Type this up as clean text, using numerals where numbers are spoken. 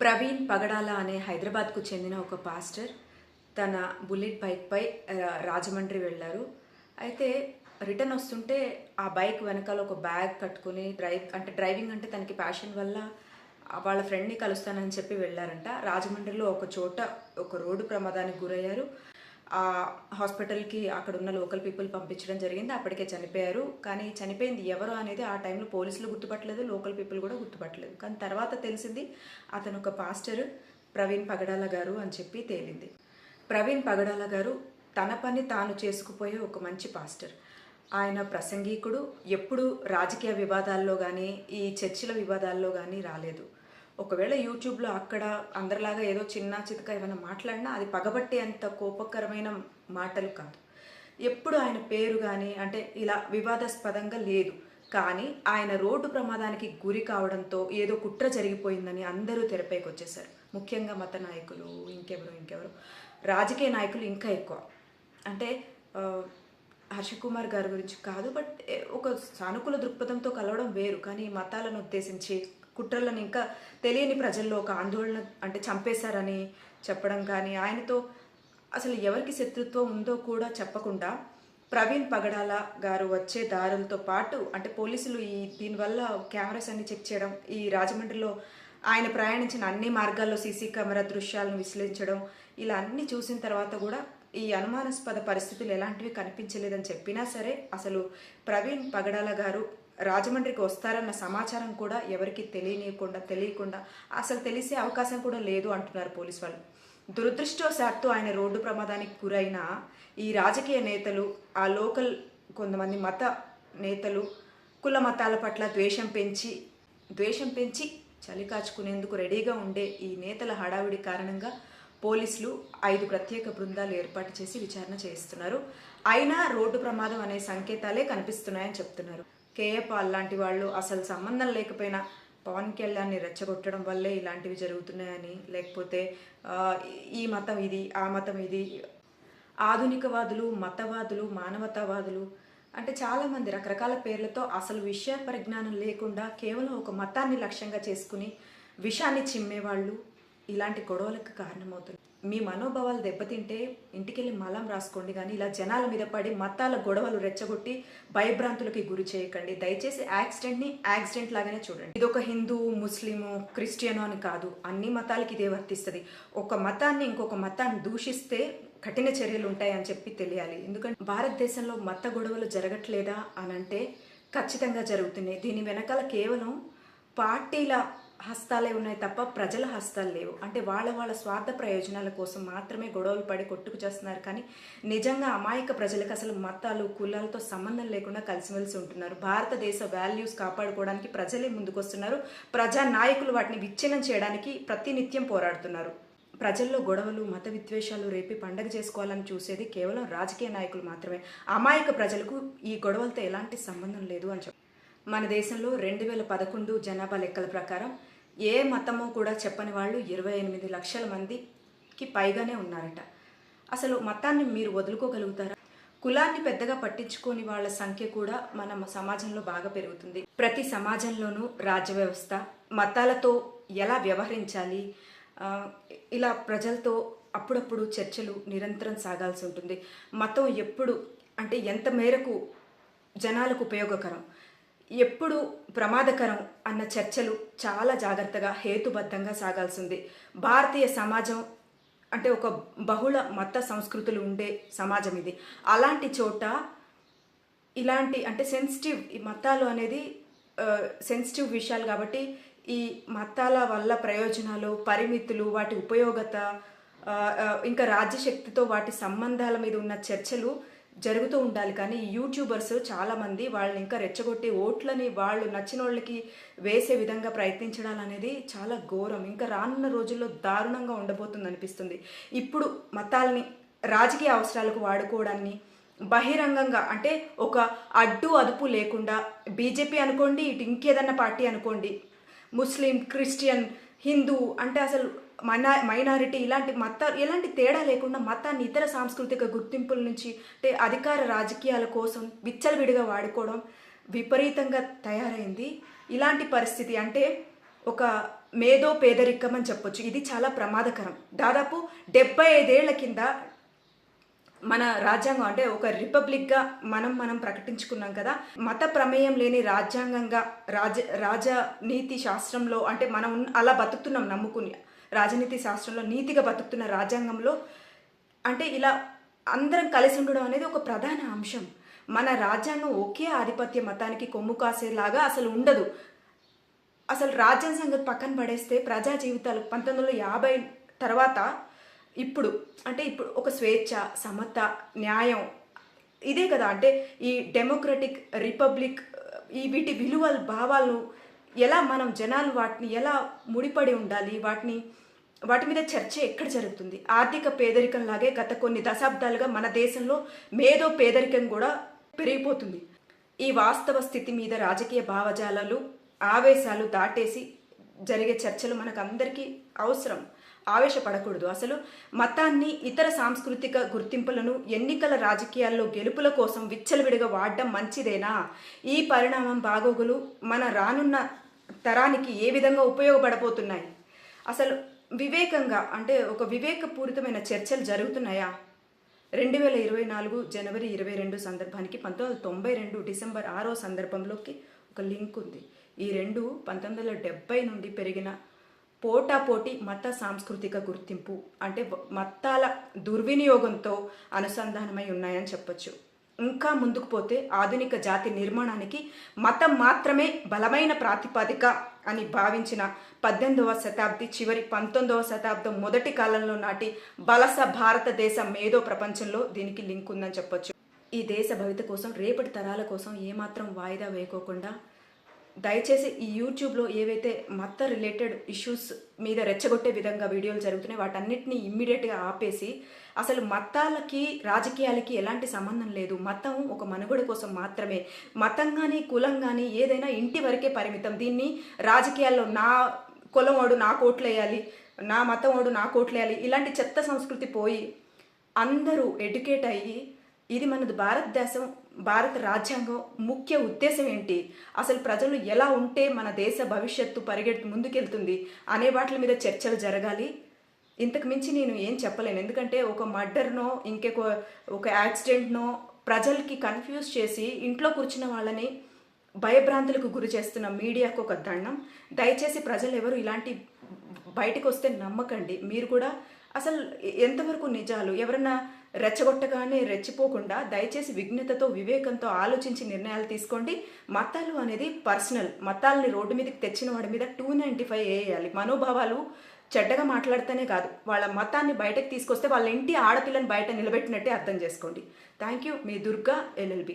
ప్రవీణ్ పగడాల అనే హైదరాబాద్కు చెందిన ఒక పాస్టర్ తన బుల్లెట్ బైక్పై రాజమండ్రి వెళ్ళారు. అయితే రిటర్న్ వస్తుంటే ఆ బైక్ వెనకాల ఒక బ్యాగ్ కట్టుకుని డ్రైవింగ్ అంటే తనకి ప్యాషన్ వల్ల వాళ్ళ ఫ్రెండ్ని కలుస్తానని చెప్పి వెళ్ళారంట. రాజమండ్రిలో ఒక చోట ఒక రోడ్డు ప్రమాదానికి గురయ్యారు. ఆ హాస్పిటల్కి అక్కడ ఉన్న లోకల్ పీపుల్ పంపించడం జరిగింది. అప్పటికే చనిపోయారు. కానీ చనిపోయింది ఎవరు అనేది ఆ టైంలో పోలీసులు గుర్తుపట్టలేదు, లోకల్ పీపుల్ కూడా గుర్తుపట్టలేదు. కానీ తర్వాత తెలిసింది అతను ఒక పాస్టర్ ప్రవీణ్ పగడాల గారు అని చెప్పి తేలింది. ప్రవీణ్ పగడాల గారు తన పని తాను చేసుకుపోయే ఒక మంచి పాస్టర్. ఆయన ప్రసంగికుడు. ఎప్పుడు రాజకీయ వివాదాల్లో కానీ ఈ చర్చిల వివాదాల్లో కానీ రాలేదు. ఒకవేళ యూట్యూబ్లో అక్కడ అందరిలాగా ఏదో చిన్న చితక ఏమైనా మాట్లాడినా అది పగబట్టే అంత కోపకరమైన మాటలు కాదు. ఎప్పుడు ఆయన పేరు కానీ అంటే ఇలా వివాదాస్పదంగా లేదు. కానీ ఆయన రోడ్డు ప్రమాదానికి గురి కావడంతో ఏదో కుట్ర జరిగిపోయిందని అందరూ తెరపైకి వచ్చేసారు. ముఖ్యంగా మత నాయకులు, ఇంకెవరు రాజకీయ నాయకులు ఇంకా ఎక్కువ. అంటే హర్షకుమార్ గారి గురించి కాదు, బట్ ఒక సానుకూల దృక్పథంతో కలవడం వేరు. కానీ మతాలను ఉద్దేశించి కుట్రలను ఇంకా తెలియని ప్రజల్లో ఒక ఆందోళన అంటే చంపేశారని చెప్పడం కానీ, ఆయనతో అసలు ఎవరికి శత్రుత్వం ఉందో కూడా చెప్పకుండా ప్రవీణ్ పగడాల గారు వచ్చే దారులతో పాటు అంటే పోలీసులు దీనివల్ల కెమెరాస్ అన్ని చెక్ చేయడం, ఈ రాజమండ్రిలో ఆయన ప్రయాణించిన అన్ని మార్గాల్లో సీసీ కెమెరా దృశ్యాలను విశ్లేషించడం, ఇలా అన్ని చూసిన తర్వాత కూడా ఈ అనుమానాస్పద పరిస్థితులు ఎలాంటివి కనిపించలేదని చెప్పినా సరే అసలు ప్రవీణ్ పగడాల గారు రాజమండ్రికి వస్తారన్న సమాచారం కూడా ఎవరికి తెలియకుండా అసలు తెలిసే అవకాశం కూడా లేదు అంటున్నారు పోలీసు వాళ్ళు. దురదృష్టవశాత్తు ఆయన రోడ్డు ప్రమాదానికి గురైన ఈ రాజకీయ నేతలు, ఆ లోకల్ కొంతమంది మత నేతలు కుల మతాల పట్ల ద్వేషం పెంచి చలి కాచుకునేందుకు రెడీగా ఉండే ఈ నేతల హడావిడి కారణంగా పోలీసులు 5 ప్రత్యేక బృందాలు ఏర్పాటు చేసి విచారణ చేయిస్తున్నారు. అయినా రోడ్డు ప్రమాదం అనే సంకేతాలే కనిపిస్తున్నాయని చెప్తున్నారు. కేఏ పాల్ లాంటి వాళ్ళు అసలు సంబంధం లేకపోయినా పవన్ కళ్యాణ్ని రెచ్చగొట్టడం వల్లే ఇలాంటివి జరుగుతున్నాయని, లేకపోతే ఈ మతం ఇది, ఆ మతం ఇది, ఆధునికవాదులు, మతవాదులు, మానవతావాదులు అంటే చాలామంది రకరకాల పేర్లతో అసలు విషయ పరిజ్ఞానం లేకుండా కేవలం ఒక మతాన్ని లక్ష్యంగా చేసుకుని విషాన్ని చిమ్మేవాళ్ళు ఇలాంటి గొడవలకు కారణమవుతుంది. మీ మనోభావాలు దెబ్బతింటే ఇంటికెళ్ళి మలం రాసుకోండి, కానీ ఇలా జనాల మీద పడి మతాల గొడవలు రెచ్చగొట్టి భయభ్రాంతులకి గురి చేయకండి. దయచేసి యాక్సిడెంట్ని యాక్సిడెంట్ లాగానే చూడండి. ఇది ఒక హిందూ, ముస్లిము, క్రిస్టియను అని కాదు, అన్ని మతాలకి ఇదే వర్తిస్తుంది. ఒక మతాన్ని ఇంకొక మతాన్ని దూషిస్తే కఠిన చర్యలు ఉంటాయని చెప్పి తెలియాలి. ఎందుకంటే భారతదేశంలో మత గొడవలు జరగట్లేదా అని అంటే ఖచ్చితంగా జరుగుతున్నాయి. దీని వెనకాల కేవలం పార్టీల హస్తాలే ఉన్నాయి తప్ప ప్రజల హస్తాలు లేవు. అంటే వాళ్ళ స్వార్థ ప్రయోజనాల కోసం మాత్రమే గొడవలు పడి కొట్టుకు చేస్తున్నారు. కానీ నిజంగా అమాయక ప్రజలకు అసలు మతాలు, కులాలతో సంబంధం లేకుండా కలిసిమెలిసి ఉంటున్నారు. భారతదేశ వాల్యూస్ కాపాడుకోవడానికి ప్రజలే ముందుకొస్తున్నారు. ప్రజా నాయకులు వాటిని విచ్ఛిన్నం చేయడానికి ప్రతినిత్యం పోరాడుతున్నారు. ప్రజల్లో గొడవలు, మత విద్వేషాలు రేపి పండగ చేసుకోవాలని చూసేది కేవలం రాజకీయ నాయకులు మాత్రమే. అమాయక ప్రజలకు ఈ గొడవలతో ఎలాంటి సంబంధం లేదు అని చెప్పారు. మన దేశంలో 2011 జనాభా లెక్కల ప్రకారం ఏ మతమో కూడా చెప్పని వాళ్ళు 28 లక్షల మందికి పైగానే ఉన్నారట. అసలు మతాన్ని మీరు వదులుకోగలుగుతారా? కులాన్ని పెద్దగా పట్టించుకోని వాళ్ళ సంఖ్య కూడా మన సమాజంలో బాగా పెరుగుతుంది. ప్రతి సమాజంలోనూ రాజ్య వ్యవస్థ, మతాలతో ఎలా వ్యవహరించాలి, ఇలా ప్రజలతో అప్పుడప్పుడు చర్చలు నిరంతరం సాగాల్సి ఉంటుంది. మతం ఎప్పుడు అంటే ఎంత మేరకు జనాలకు ఉపయోగకరం, ఎప్పుడు ప్రమాదకరం అన్న చర్చలు చాలా జాగ్రత్తగా హేతుబద్ధంగా సాగాల్సింది. భారతీయ సమాజం అంటే ఒక బహుళ మత సంస్కృతులు ఉండే సమాజం ఇది. అలాంటి చోట ఇలాంటి అంటే సెన్సిటివ్, ఈ మతాలు అనేది సెన్సిటివ్ విషయాలు కాబట్టి ఈ మతాల వల్ల ప్రయోజనాలు, పరిమితులు, వాటి ఉపయోగత, ఇంకా రాజ్యశక్తితో వాటి సంబంధాల మీద ఉన్న చర్చలు జరుగుతూ ఉండాలి. కానీ యూట్యూబర్స్ చాలామంది వాళ్ళని ఇంకా రెచ్చగొట్టి ఓట్లని వాళ్ళు నచ్చిన వాళ్ళకి వేసే విధంగా ప్రయత్నించడం అనేది చాలా ఘోరం. ఇంకా రానున్న రోజుల్లో దారుణంగా ఉండబోతుంది అనిపిస్తుంది. ఇప్పుడు మతాల్ని రాజకీయ అవసరాలకు వాడుకోవడాన్ని బహిరంగంగా అంటే ఒక అడ్డు అదుపు లేకుండా బీజేపీ అనుకోండి, ఇటు ఇంకేదన్నా పార్టీ అనుకోండి, ముస్లిం, క్రిస్టియన్, హిందూ అంటే అసలు మైనారిటీ ఇలాంటి ఎలాంటి తేడా లేకుండా మతాన్ని ఇతర సాంస్కృతిక గుర్తింపుల నుంచి అంటే అధికార రాజకీయాల కోసం విచ్చలవిడిగా వాడుకోవడం విపరీతంగా తయారైంది. ఇలాంటి పరిస్థితి అంటే ఒక మేధో పేదరికం అని చెప్పొచ్చు. ఇది చాలా ప్రమాదకరం. దాదాపు 75 ఏళ్ల కింద మన రాజ్యాంగం అంటే ఒక రిపబ్లిక్గా మనం ప్రకటించుకున్నాం కదా. మత ప్రమేయం లేని రాజ్యాంగంగా రాజనీతి శాస్త్రంలో అంటే మనం అలా బతుకుతున్నాం నమ్ముకుని, రాజనీతి శాస్త్రంలో నీతిగా బతుకుతున్న రాజ్యాంగంలో అంటే ఇలా అందరం కలిసి ఉండడం అనేది ఒక ప్రధాన అంశం. మన రాజ్యాంగం ఒకే ఆధిపత్య మతానికి కొమ్ము కాసేలాగా అసలు ఉండదు. అసలు రాజ్యాంగ సంగతి పక్కన పడేస్తే ప్రజా జీవితాలు 1950 తర్వాత ఇప్పుడు ఒక స్వేచ్ఛ, సమత, న్యాయం ఇదే కదా. అంటే ఈ డెమోక్రటిక్ రిపబ్లిక్ వీటి విలువల భావాలను ఎలా మనం జనాలు వాటిని ఎలా ముడిపడి ఉండాలి, వాటి మీద చర్చ ఎక్కడ జరుగుతుంది. ఆర్థిక పేదరికం లాగే గత కొన్ని దశాబ్దాలుగా మన దేశంలో మేధో పేదరికం కూడా పెరిగిపోతుంది. ఈ వాస్తవ స్థితి మీద రాజకీయ భావజాలాలు, ఆవేశాలు దాటేసి జరిగే చర్చలు మనకు అందరికీ అవసరం. ఆవేశపడకూడదు. అసలు మతాన్ని, ఇతర సాంస్కృతిక గుర్తింపులను ఎన్నికల రాజకీయాల్లో గెలుపుల కోసం విచ్చలవిడిగా వాడడం మంచిదేనా? ఈ పరిణామం బాగోగులు మన రానున్న తరానికి ఏ విధంగా ఉపయోగపడబోతున్నాయి? అసలు వివేకంగా అంటే ఒక వివేకపూరితమైన చర్చలు జరుగుతున్నాయా? 2024 జనవరి 22 సందర్భానికి 1992 డిసెంబర్ 6 సందర్భంలోకి ఒక లింక్ ఉంది. ఈ రెండు 1970 నుండి పెరిగిన పోటాపోటీ మత సాంస్కృతిక గుర్తింపు అంటే మతాల దుర్వినియోగంతో అనుసంధానమై ఉన్నాయని చెప్పొచ్చు. ఇంకా ముందుకు పోతే ఆధునిక జాతి నిర్మాణానికి మతం మాత్రమే బలమైన ప్రాతిపదిక అని భావించిన 18వ శతాబ్ది చివరి 19వ శతాబ్దం మొదటి కాలంలో నాటి బలస భారతదేశ మేధో ప్రపంచంలో దీనికి లింక్ ఉందని చెప్పొచ్చు. ఈ దేశ భవిత కోసం, రేపటి తరాల కోసం ఏమాత్రం వాయిదా వేయకోకుండా దయచేసి ఈ యూట్యూబ్లో ఏవైతే మత రిలేటెడ్ ఇష్యూస్ మీద రెచ్చగొట్టే విధంగా వీడియోలు జరుగుతున్నాయి వాటన్నిటిని ఇమ్మీడియట్గా ఆపేసి, అసలు మతాలకి రాజకీయాలకి ఎలాంటి సంబంధం లేదు, మతం ఒక మనుగడ కోసం మాత్రమే, మతం కానీ కులం కానీ ఏదైనా ఇంటి వరకే పరిమితం, దీన్ని రాజకీయాల్లో నా కులం వాడు నా కోట్లు వేయాలి, నా మతం వాడు నా కోట్లు వేయాలి, ఇలాంటి చెత్త సంస్కృతి పోయి అందరూ ఎడ్యుకేట్ అయ్యి ఇది మనది భారతదేశం, భారత రాజ్యాంగం ముఖ్య ఉద్దేశం ఏంటి, అసలు ప్రజలు ఎలా ఉంటే మన దేశ భవిష్యత్తు ముందుకెళ్తుంది అనే వాటి మీద చర్చలు జరగాలి. ఇంతకు మించి నేను ఏం చెప్పలేను. ఎందుకంటే ఒక మర్డర్నో ఒక యాక్సిడెంట్నో ప్రజలకి కన్ఫ్యూజ్ చేసి ఇంట్లో కూర్చున్న వాళ్ళని భయభ్రాంతులకు గురి చేస్తున్న మీడియాకు ఒక దండం. దయచేసి ప్రజలు ఎవరు ఇలాంటి బయటకు వస్తే నమ్మకండి. మీరు కూడా అసలు ఎంతవరకు నిజాలు ఎవరన్నా రెచ్చగొట్టగానే రెచ్చిపోకుండా దయచేసి విఘ్నతతో, వివేకంతో ఆలోచించి నిర్ణయాలు తీసుకోండి. మతాలు అనేది పర్సనల్. మతాలని రోడ్డు మీదకి తెచ్చిన వాడి మీద 295 వేయాలి. మనోభావాలు చెడ్డగా మాట్లాడితేనే కాదు, వాళ్ళ మతాన్ని బయటకు తీసుకొస్తే వాళ్ళ ఇంటి ఆడపిల్లని బయట నిలబెట్టినట్టే అర్థం చేసుకోండి. Thank you. Me Durga LLB.